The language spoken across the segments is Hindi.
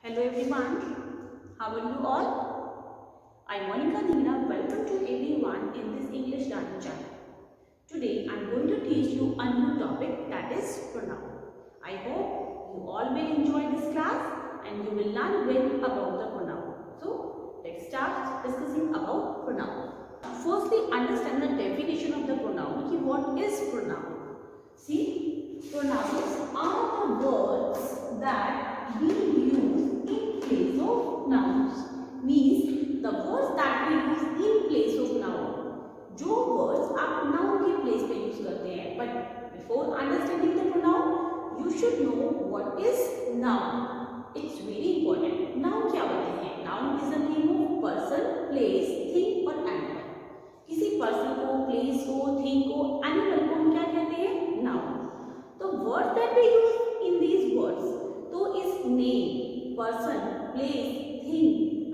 Hello everyone, how are you all? I'm Monica Neera. Welcome to everyone in this English learning channel. Today I'm going to teach you a new topic, that is pronoun. I hope you all will enjoy this class and you will learn well about the pronoun. So let's start discussing about pronoun. Firstly, understand the definition of the pronoun. What is pronoun? See, pronouns are the words that we use in place of nouns. Means the words that we use in place of noun. जो words आप noun के place पे use करते हैं. But before understanding the pronoun, you should know what is noun. It's very important. Noun क्या होते हैं? Noun is the name of person, place, thing और animal. किसी person को, place को, thing को, animal को हम क्या कहते हैं? Noun. The words that we use in these words, तो इस name, person, place, thing,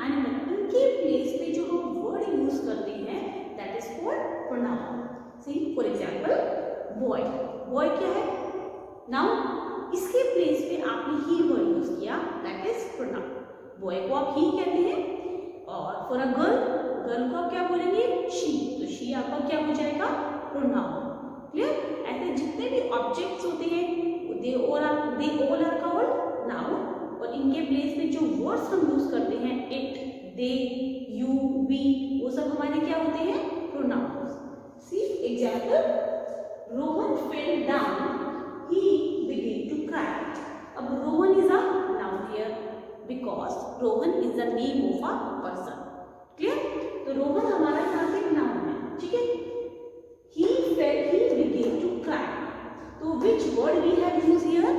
animal, इनके place पे जो हम word use करते हैं, that is called pronoun. See, for example, boy. Boy क्या है? Noun. इसके place पे आपने he word use किया, that is pronoun. Boy को आप he कहते हैं और for a girl, girl को आप क्या बोलेंगे? She. तो she आपका क्या हो जाएगा? Pronoun. क्लियर? ऐसे जितने भी ऑब्जेक्ट्स होते हैं they all are called noun और इनके प्लेस में जो वर्ड्स हम यूज करते हैं it, they, you, we, वो सब हमारे क्या होते हैं? Pronounce. See example, Rohan fell down, he began to cry. अब Rohan is a noun here because Rohan is the name of a person. Clear? तो Rohan हमारा यहाँ पे नाउन है. ठीक है? He began to cry. So which word we have used here?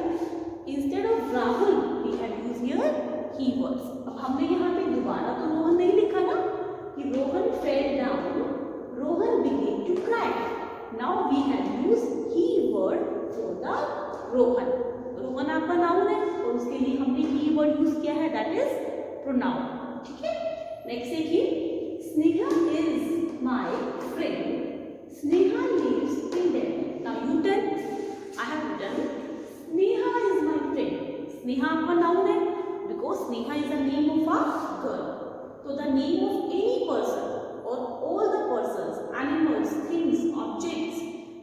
Instead of Rahul, we have used here he words. अब हमने यहाँ पे दोबारा तो रोहन नहीं लिखा ना कि Rohan fell down, Rohan began to cry. Now we have used he word for the Rohan. Rohan आपका नाउन है और उसके लिए हमने he word यूज किया है, that is pronoun. ठीक है? नेक्स्ट देखिए, Sneha is my friend. Sneha lives in Delhi. Now you tell. I have written Sneha is my friend. Sneha आपका noun है because Sneha is the name of a girl. So the name of any person or all the persons, animals, things, objects,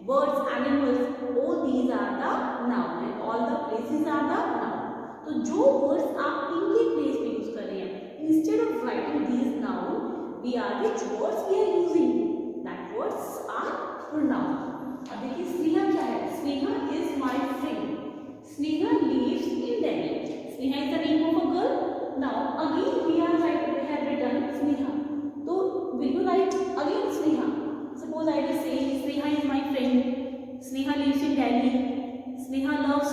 birds, animals, all these are the noun and all the places are the noun. तो जो words आप इनके place पे use कर रहे हैं, instead of writing these noun, which words we are using? That words are pronoun. अब देखिए स्नेहा क्या है? Sneha is my friend. Sneha lives in Delhi. Sneha is the name of a girl. Now again we have written Sneha. So will you write again Sneha? Suppose I will say Sneha is my friend. Sneha lives in Delhi. Sneha loves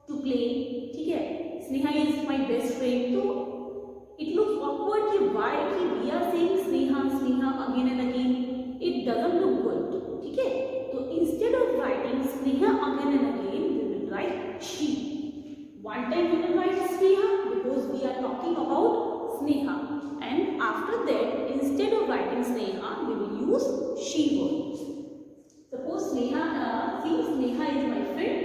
to play. ठीक है? Sneha is my best friend. तो it looks awkward कि why कि we are saying Sneha again and again. It doesn't look good. ठीक है? तो instead of writing Sneha again and again, we will write she. One time we will write Sneha because we are talking about Sneha. And after that, instead of writing Sneha, we will use she word. Suppose Sneha is my friend,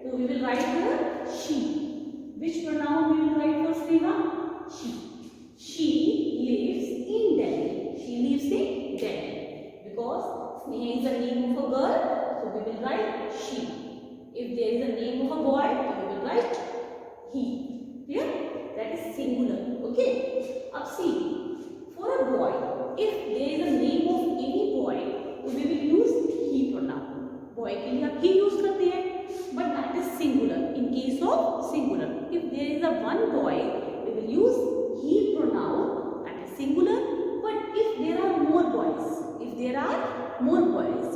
so we will write her she. Which pronoun we will write for Sneha? She. She lives in Delhi. She lives in Delhi. Because Sneha is the name of a girl, so we will write she. If there is a name of a boy, we will write he. Clear? That is singular. Okay? Now see, for a boy, if there is a name of any boy, we will use he pronoun. Boy के लिए आप he use करते हैं, but that is singular. In case of singular, if there is a one boy, we will use he pronoun. That is singular. But if there are more boys,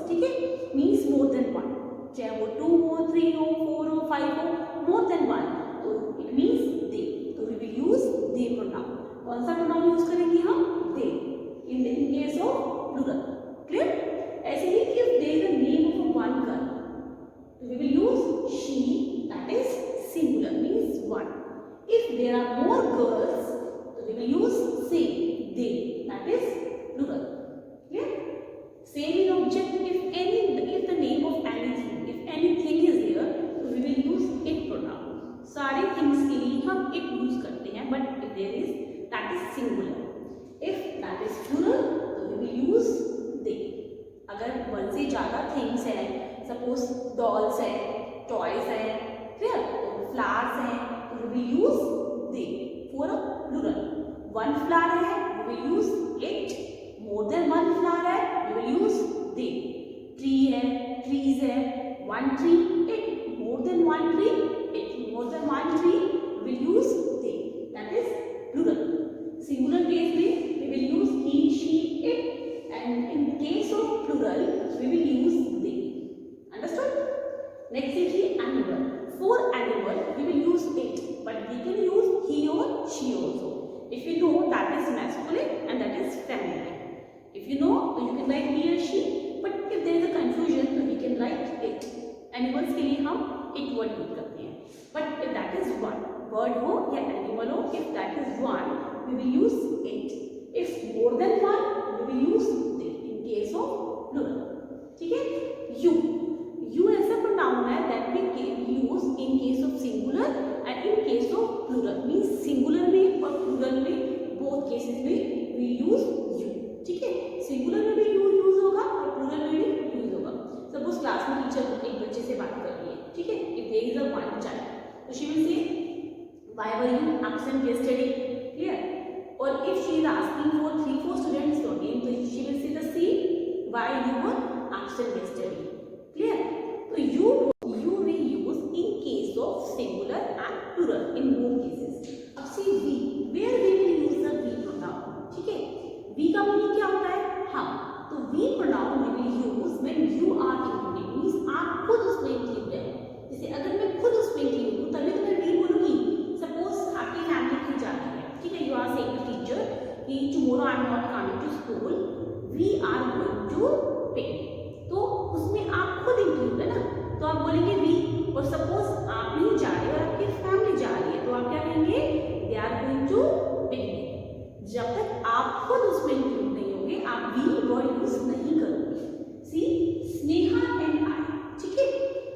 ठीक है, means more than one, चाहे वो 2 हो, 3 हो, 4 हो, 5 हो, more than one, तो it means they. तो we will use they pronoun. कौन सा pronoun यूज करेंगे हम? they. In case of plural. Clear? ऐसे ही if there is a name of one girl, we will use she, that is singular, means one. If there are more girls, we will use they, that is plural. Clear? Same in object, if the name of anything, if anything is there, so we will use it pronoun. सारे things के लिए हम इट यूज करते हैं, but if there is that is singular. If that is plural तो वी विल यूज दे. अगर वन से ज़्यादा थिंग्स है, सपोज डॉल्स है, टॉयज है, क्लियर, फ्लावर्स हैं, तो we will use they for a plural. One flower है, we will use it. More than one flower है, we will use they. Tree है, ट्रीज है, one tree, it. More than one tree, it. More than one tree, we will use they. That is plural. Singular case में we will use he, she, it, and in case of plural we will use they. Understood? Next is the animal. For animal we will use it, but we can use he or she also. If you know that is masculine and that is feminine. If you know, you can write he or she, but if there is a confusion so we can write it. Animals के लिए हम it word use करते हैं. But if that is one bird हो या animal हो, if that is one we will use it. If more than one, we will use they in case of plural. ठीक है? You. You ऐसा pronoun है that we can use in case of singular and in case of plural. Means singular में और plural में both cases में we use you. ठीक है? Singular में भी you use होगा और plural में भी use होगा. Suppose क्लास में टीचर एक बच्चे से बात कर रही है, ठीक है? If there is a one child, so she will say, why were you absent yesterday? Clear? Or if she is asking for 3-4 students to again, so she will say the same, why you were absent yesterday. Clear? So you will use in case of singular and plural in both cases. अब see we, where we will use the we pronoun. ठीक है? We का मीनिंग क्या होता है? हम. तो we pronoun we will use when you are included. Means आप खुद उसमें include है. जैसे अगर मैं खुद उसमें include हूँ तभी तो मैं we बोलूँगी. Suppose आपकी फैमिली कहीं जा रही है, ठीक है? You are saying to teacher कि tomorrow I am not coming to school, we are going to picnic. तो उसमें आप खुद इंक्लूड है ना, तो आप बोलेंगे we. और सपोज आप नहीं जा रहे और आपकी फैमिली जा रही है तो आप क्या कहेंगे? They are going to picnic. जब तक आप खुद उसमें इंक्लूड नहीं होंगे आप we वर्ड यूज नहीं करोगे. See, Sneha and I. ठीक है?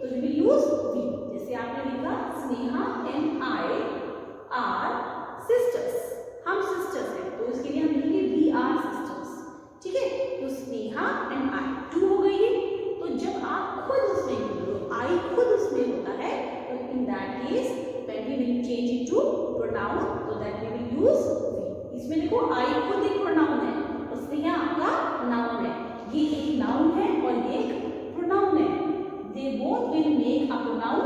तो we will use we. जैसे आपने लिखा Sneha and I are sisters. हम सिस्टर्स हैं तो इसके लिए हम लिखेंगे वी आर सिस्टर्स. ठीक है? तो स्नेहा एंड आई टू हो गई है. तो जब आप खुद उसमें आई खुद उसमें होता है तो in that case when we will change it to pronoun तो that we will use we. इसमें देखो आई खुद एक प्रोनाउन है और स्नेहा आपका नाउन है. ये एक नाउन है और ये एक प्रोनाउन है. They both will make a pronoun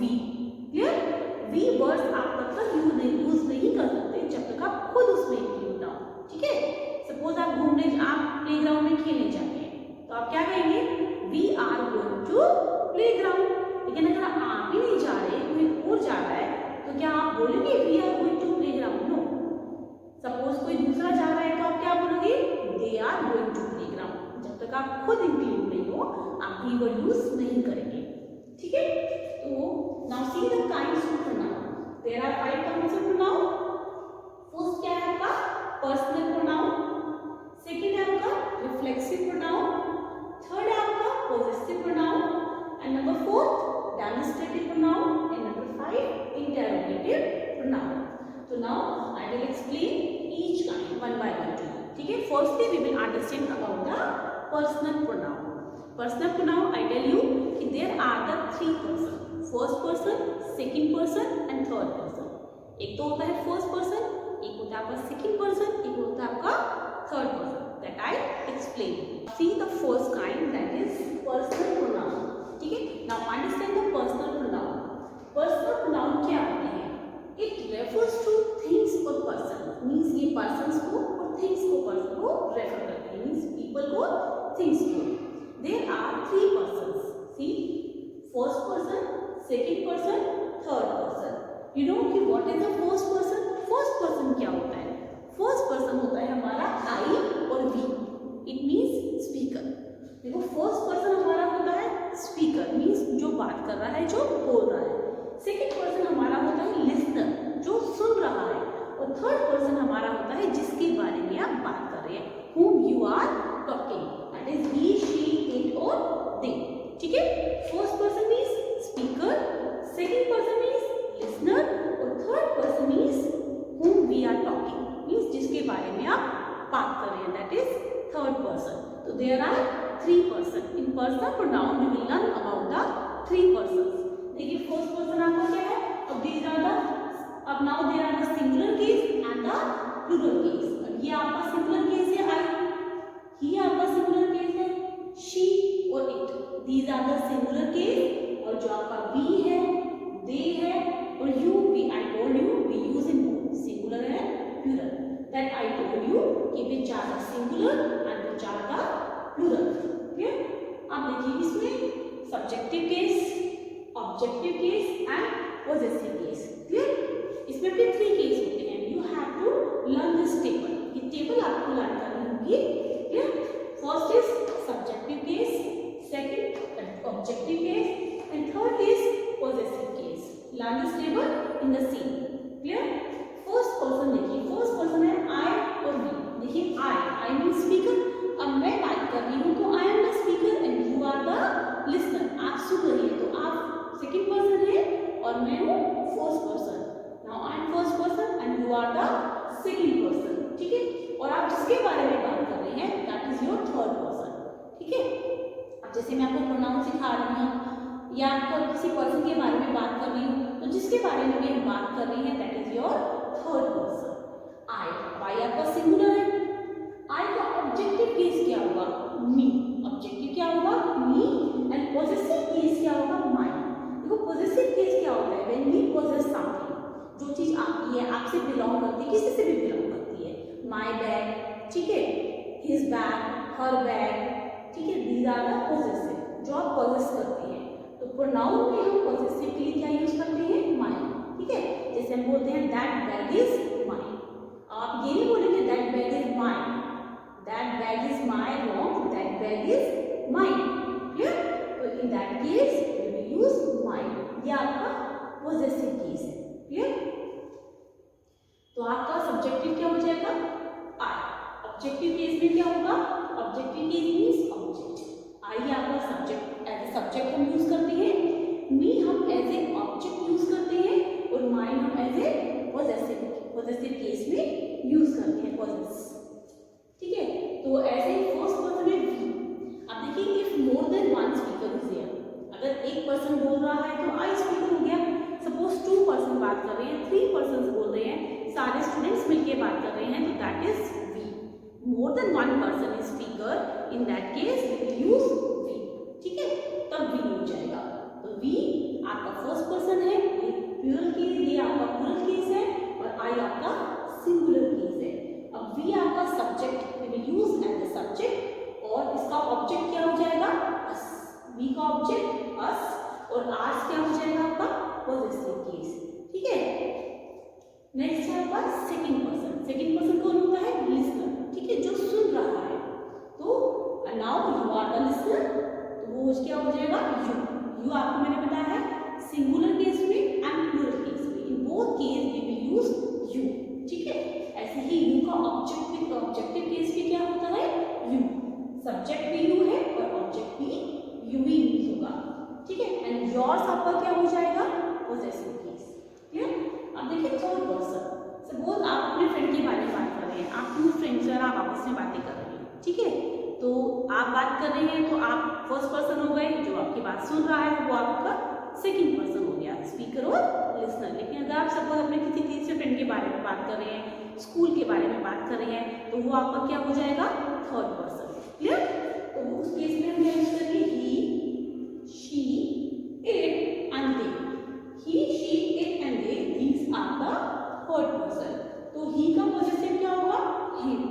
we. Clear? We words आप तब तक यूज नहीं कर सकते जब तक आप खुद उसमें इंक्लूड ना हो. ठीक है? सपोज आप प्लेग्राउंड में खेलने जाते हैं तो आप क्या कहेंगे? We are going to playground. लेकिन अगर आप ही नहीं जा रहे कोई और जा रहा है तो क्या आप बोलेंगे we are going to playground? No. Suppose कोई दूसरा जा रहा है तो आप क्या बोलोगे? They are going to playground. जब तक आप खुद इंक्लूड नहीं हो आप वी वर्ड यूज नहीं करेंगे. ठीक है? तो now see the kinds of pronoun. There are 5 kinds of pronoun. First क्या है आपका? Personal pronoun. Second है आपका reflexive pronoun. Third है आपका possessive pronoun. And number 4 demonstrative pronoun. And number 5 interrogative pronoun. So now I will explain each kind one by one to you. ठीक है? Firstly we will understand about the personal pronoun. Personal pronoun I tell you कि there are the 3 persons. First person, second person and third person. एक तो होता है फर्स्ट पर्सन, एक होता है आपका सेकंड पर्सन, एक होता है आपका third person. That I explain. See the first kind that is personal pronoun. ठीक है? Now understand the personal pronoun. Personal pronoun क्या होते हैं? इट रेफर्स टू थिंग्स और पर्सन. मीन्स ये पर्सन्स को और थिंग्स को रेफर करते हैं. मीन्स पीपल को, थिंग्स को. There are 3 persons. See, first person, second person, third person. You know कि what is the first person? First person क्या होता है? फर्स्ट पर्सन होता है हमारा आई और वी. It means speaker. देखो फर्स्ट पर्सन हमारा होता है स्पीकर. मीन्स जो बात कर रहा है, जो बोल रहा है. सेकेंड पर्सन हमारा होता है लिसनर, जो सुन रहा है. और थर्ड पर्सन हमारा होता है जिसके बारे में आप बात कर रहे हैं, whom you are talking. That is he, she, it or they. ठीक है? First person means speaker, second person means listener और थर्ड बात कर रहे हैं, दैट इज थर्ड पर्सन. तो there are 3 person. In personal pronoun we will learn about the 3 persons. देखिए फर्स्ट पर्सन आपका क्या है, अब now there are the singular case and the plural case. ये आपका सिंगुलर केस है आई, ये आपका सिंगुलर केस है शी और it. These are the singular case. और जो आपका वी है, दे है और you, we I told you we use in both singular and plural. That I told you कि which are the singular and which are the plural. Clear? आप देखिए इसमें subjective case, objective case and possessive case. Clear? इसमें भी 3 केस होते हैं. You have to learn this table. ये टेबल आपको लर्न करनी होगी. Clear? First is subjective case, second objective case and third is possessive case. Learn this table in the same. Clear? First person देखिए, फर्स्ट पर्सन है आई और वी. देखिए आई मीन स्पीकर. अब मैं बात कर रही हूँ तो I am the speaker and you are the listener. आप सुन रही है तो आप सेकंड पर्सन है और मैं हूँ first person. Now I am first person and you are the second person. ठीक है? और आप जिसके बारे में बात कर रहे हैं that is your third person. ठीक है? अब जैसे मैं आपको प्रोनाउन सिखा रही हूँ या आपको किसी पर्सन के बारे में बात कर रही हूँ तो जिसके बारे में भी हम बात कर रहे हैं that is your third person. I आपका सिंगुलर है. आई का ऑब्जेक्टिव केस क्या होगा, मी. ऑब्जेक्टिव क्या होगा, मी. एंड पॉजेसिव केस क्या होगा, माई. देखो पॉजेसिव केस क्या होता है, व्हेन वी पॉजेस समथिंग. जो चीज आपकी है, आपसे बिलोंग करती है, किसी से भी बिलोंग करती है. माई बैग, ठीक है, हिज बैग, हर बैग. ठीक है? दीज आर द पॉजेसिव जो आप पॉजेस करते हैं. तो प्रोनाउन में हम पॉजेसिव के लिए क्या यूज करते हैं, माई. ठीक है? जैसे हम बोलते हैं दैट बैग इज माइन. आप ये नहीं बोलेंगे that bag is mine. That bag is my wrong, that bag is mine. Clear? तो in that case we will use mine. ये आपका पॉजेसिव केस है. क्लियर? तो आपका सब्जेक्टिव क्या हो जाएगा, आई. ऑब्जेक्टिव केस में क्या होगा, ऑब्जेक्टिव केस मींस ऑब्जेक्ट. आई आपका सब्जेक्ट, एज ए सब्जेक्ट हम यूज करते हैं. मी हम एज ए ऑब्जेक्ट यूज करते हैं और माइन हम एज ए पॉजेसिव केस में यूज करते हैं. पॉजेस. ठीक है? तो ऐसे ही फर्स्ट पर्सन में वी. अब देखिए if more than one speaker is there. अगर एक पर्सन बोल रहा है तो आई स्पीकर हो गया. सपोज 2 पर्सन बात कर रहे हैं, 3 पर्सन बोल रहे हैं, सारे स्टूडेंट्स मिलकर बात कर रहे हैं तो that is we. More than one person is speaker, in that case we will use we. ठीक है? तब वी हो जाएगा. तो वी आपका फर्स्ट पर्सन है, ये प्लूरल केस, ये आपका प्लूरल केस है और आई आपका सिंगुलर केस है. अब वी आपका subject, we will use as the subject और इसका ऑब्जेक्ट क्या हो जाएगा, अस. वी का ऑब्जेक्ट अस और आर्स क्या हो जाएगा आपका पॉजेसिव केस. ठीक है? नेक्स्ट है आपका सेकंड पर्सन. सेकंड पर्सन कौन होता है, लिसनर. ठीक है? जो सुन रहा है. तो now you are the listener. तो वो क्या हो जाएगा, यू. यू आपको मैंने बताया है सिंगुलर केस में एंड प्लूरल केस में. In both case we will use you. ठीक है? ऐसे ही यू का ऑब्जेक्टिव केस में क्या होता है, यू. सब्जेक्ट भी यू है और ऑब्जेक्ट भी यू ही यूज होगा. ठीक है? एंड योर्स आपका क्या हो जाएगा, पॉजेसिव केस. क्लियर? अब देखिए थर्ड पर्सन. सपोज आप अपने फ्रेंड के बारे में बात कर रहे हैं, आप 2 फ्रेंड्स और आप आपस में बातें कर रहे हैं. ठीक है? तो आप बात कर रहे हैं तो आप फर्स्ट पर्सन हो गए, जो आपकी बात सुन रहा है वो आपका सेकंड पर्सन हो गया, स्पीकर और लिसनर. लेकिन अगर आप सपोज अपने किसी तीसरे फ्रेंड के बारे में बात कर रहे हैं, स्कूल के बारे में बात कर रहे हैं तो वो आपका क्या हो जाएगा, थर्ड पर्सन. क्लियर? तो उस केस में हम क्या यूज करेंगे, he, she, it and they. He, she, it and they, these are the third person. तो ही का पॉजेसिव क्या होगा, हिम.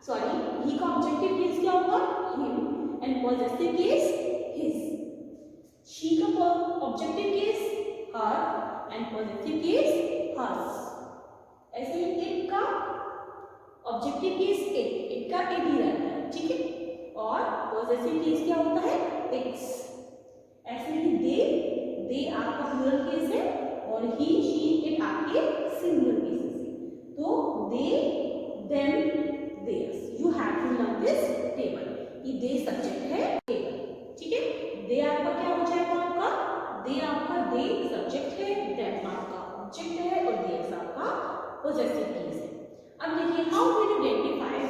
सॉरी, ही का ऑब्जेक्टिव केस क्या होगा, him. And possessive case his. She का objective case her and possessive case hers. ऐसे ही इट का ऑब्जेक्टिव केस इट का इट ही रहता है. ठीक है? और पॉजेसिव केस क्या होता है, इट्स. ऐसे ही दे आपका प्लूरल केस है और ही, शी, इट आपके सिंगुलर केसेस है. तो they, them, theirs. You have to learn this table. ये दे सब्जेक्ट है, टेबल. ठीक है? दे आपका क्या हो जाएगा, आपका दे सब्जेक्ट है, देम आपका ऑब्जेक्ट है और देयर्स आपका पॉजेसिव केस है. अब देखिए हाउ वी आइडेंटिफाई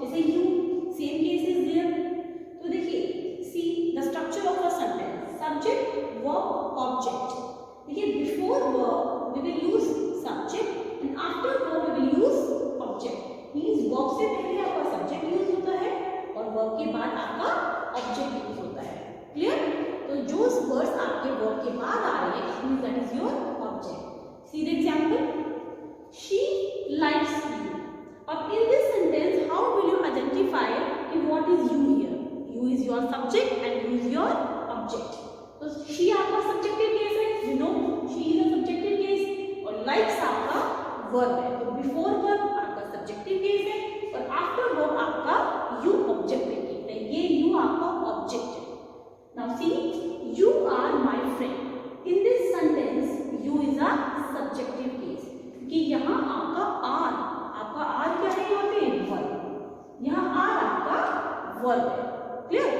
जैसे you, same case is there. तो देखिए see the structure of a sentence, subject verb object. देखिए before verb we will use subject and after verb we will use object. Means verb से पहले आपका सब्जेक्ट यूज होता है और वर्ब के बाद आपका ऑब्जेक्ट यूज होता है। क्लियर? तो जो वर्ड्स आपके वर्ब के बाद आ रहे हैं means that is your object. See the example, she likes you. अब in this sentence how will you identify what is you here? You is your subject and you is your object. तो she आपका subjective case है, you know she is a subjective case और likes आपका verb है। तो before verb आपका subjective case है और after verb आपका you objective case है। ये you आपका object है। Now see, you are my friend. In this sentence you is a subjective case क्योंकि यहाँ आपका R क्या है यहाँ पे? वर्ब। यहाँ R आपका वर्ब है। क्लियर?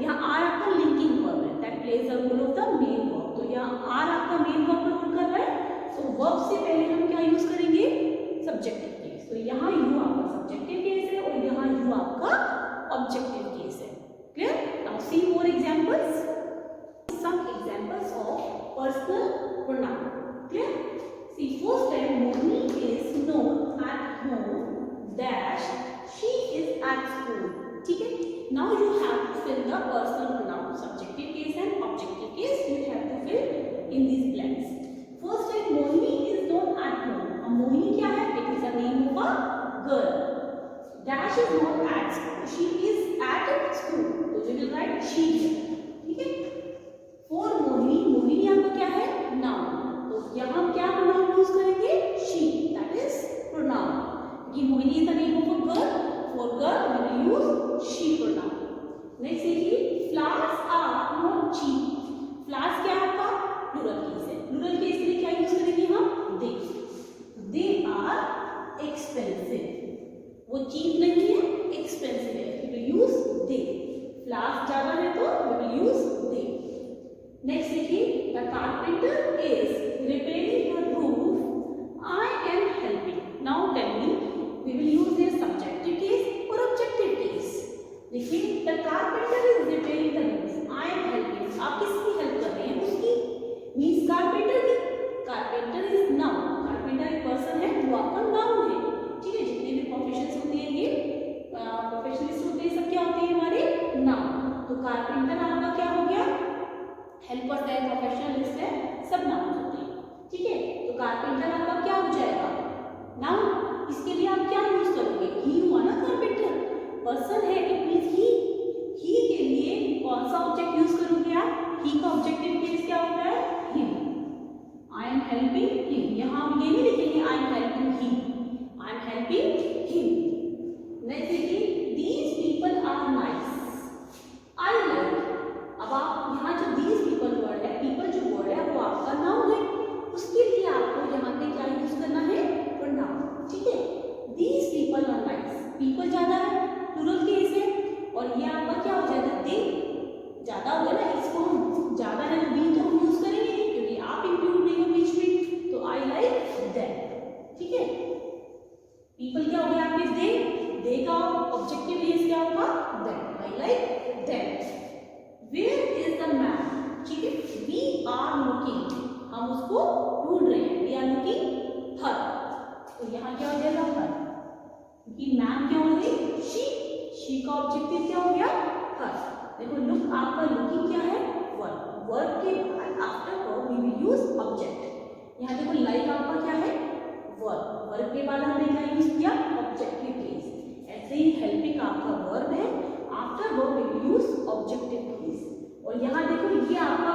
यहाँ R आपका लिंकिंग वर्ब है that plays the role of the main verb. तो यहाँ R आपका मेन वर्ब का रोल कर रहा है, तो वर्ब से पहले हम क्या यूज करेंगे? Subjective case. तो यहाँ यू आपका सब्जेक्टिव केस है और यहाँ यू आपका ऑब्जेक्टिव केस है। Clear? Now see more examples, some examples of personal pronoun. Clear? See first है, Mohini is known at home dash she is at school. ठीक है? Now you have to fill the personal pronoun, subjective case and objective case. You have to fill in these blanks. First is Mohini is known at home. अब मोहिनी क्या है? It is a name of a girl. Dash is not at school. She is at school. तो we will write she here. ठीक है? For मोहिनी, मोहिनी आपका क्या है? Noun. तो यहाँ क्या pronoun use करेंगे? She. That is pronoun. कि Mohini is the name of a girl. For girl we will use she pronoun. Next देखिए, flowers are not cheap. Flowers क्या है आपका? Plural case है। Plural case के लिए क्या यूज करेंगे हम? They. They are expensive. वो cheap नहीं है, expensive है। We will use they. Flowers ज़्यादा है तो we will use they. Next देखिए, the carpenter is repairing the roof. I am helping. Now tell me, we will use their subjective case or objective case. देखिए, the carpenter is repairing the roof. I am helping. आप किसकी हेल्प कर रहे हैं? उसकी। Means carpenter की। Carpenter is noun. Carpenter एक पर्सन है, वो आपका नाउन है। ठीक है? जितने भी प्रोफेशंस होती है, ये प्रोफेशनलिस्ट होते हैं, सब क्या होते हैं हमारे? नाउन। तो कारपेंटर आपका क्या हो गया? हेल्पर है, प्रोफेशनलिस्ट है, सब नाउन होते हैं। ठीक है? तो कारपेंटर आपका क्या हो जाएगा? नाउन। इसके लिए आप क्या यूज करोगे? ही हुआ ना कारपेंटर, पर्सन है, इट मींस ही। ही के लिए कौन सा ऑब्जेक्ट यूज करोगे आप? ही का ऑब्जेक्टिव केस क्या होता है? Him. I am helping him. यहाँ हम ये नहीं लिखेंगे I am helping he, I am helping him. Next देखिए, these people are nice, I like. अब आप यहाँ जो दीज पीपल वर्ड है, पीपल जो वर्ड है वो आपका नाउन है, उसके लिए आपको यहाँ पे क्या यूज करना है? प्रोनाउन। ठीक है? These people are nice. People ज़्यादा है, plural case है और ये आपका क्या हो जाएगा? they ज़्यादा हो गया ना, इसको हम ज़्यादा है तो be तो हम यूज करेंगे नहीं क्योंकि आप इंक्लूड नहीं हो बीच में। तो I like them. ठीक है? People क्या हो गया आपके? they का ऑब्जेक्टिव केस क्या होगा? them. I like them. Where is the man? ठीक है? We are looking. हम उसको ढूंढ रहे हैं। We are looking her. तो यहाँ क्या हो जाएगा? हर। क्योंकि मैम क्या हो गई? शी का ऑब्जेक्टिव क्या हो गया? हर। देखो लुक आपका लुकिंग क्या है? वर्ब। वर्ब के बाद after verb we will use object. यहाँ देखो लाइक आपका क्या है? वर्ब। वर्ब के बाद हमने क्या यूज किया? Objective case. ऐसे ही हेल्पिंग आपका वर्ब है, after verb we will use objective case. और यहाँ देखो ये आपका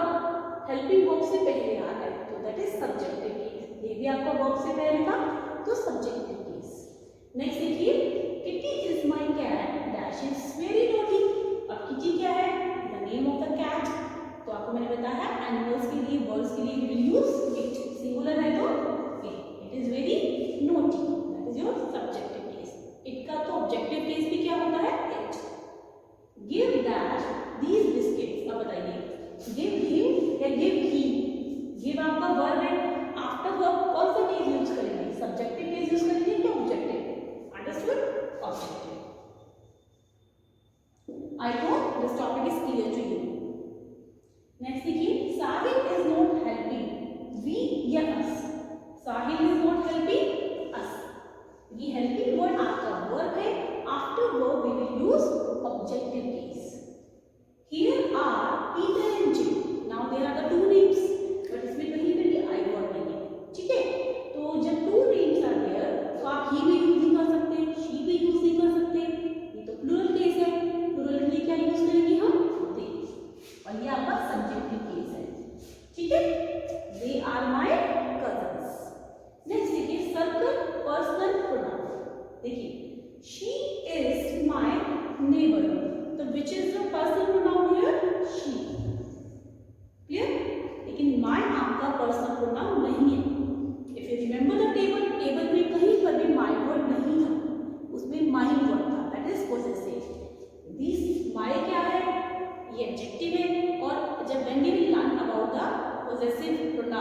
हेल्पिंग वर्ब से पहले आ रहा है, तो दैट इज सब्जेक्टिव केस। ये भी आपका वर्ब से पहले था तो सब्जेक्टिव केस। नेक्स्ट देखिए, kitty is my cat dash is very naughty. अब किटी क्या है? The name of the cat. तो आपको मैंने बताया एनिमल्स के लिए, बर्ड्स के लिए we will use it. Singular है तो it is very naughty, that is your subjective case. It का तो ऑब्जेक्टिव केस भी क्या होता है? It. Give dash these biscuits. अब बताइए, गिव हिम या गिव ही? गिव आपका वर्ब है, आफ्टर वर्ब कौन सा केस यूज करेंगे? सब्जेक्टिव केस यूज करेंगे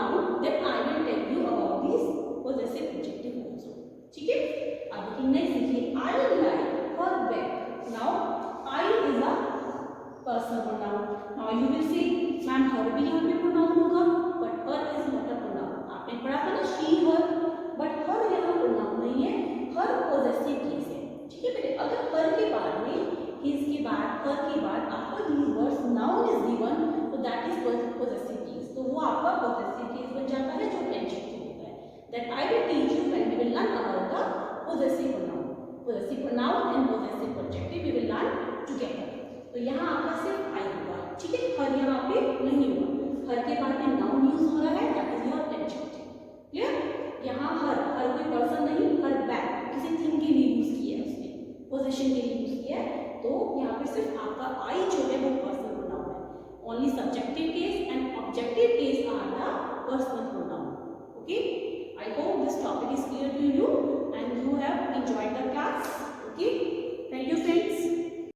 pronoun, then I will tell you about these possessive adjective also. ठीक है? अब देखिए नेक्स्ट देखिए I like her bag. Now I is a personal pronoun. Now you will say ma'am her भी यहाँ पे pronoun होगा, but her is not a pronoun. आपने पढ़ा था ना she her, but her यहाँ pronoun नहीं है, her possessive case है. ठीक है बेटे? अगर her के बाद में his के बाद her के बाद after these words noun is given, तो that is possessive case. तो वो आपका possessive case बन जाता है जो adjective होता है. That I will teach you when we will learn about the possessive pronoun. Possessive pronoun and possessive adjective we will learn together. तो यहाँ आपका सिर्फ I होगा. ठीक है? हर यहाँ पे नहीं होगा. हर के बाद में noun यूज हो रहा है, that is your adjective. Clear? यहाँ हर कोई पर्सन नहीं, हर बैग किसी थिंग के लिए यूज किया है उसने, पोजीशन के लिए यूज किया है. तो यहाँ पे सिर्फ आपका I जो है वो पर्सन pronoun है. Only subjective case and objective case are the personal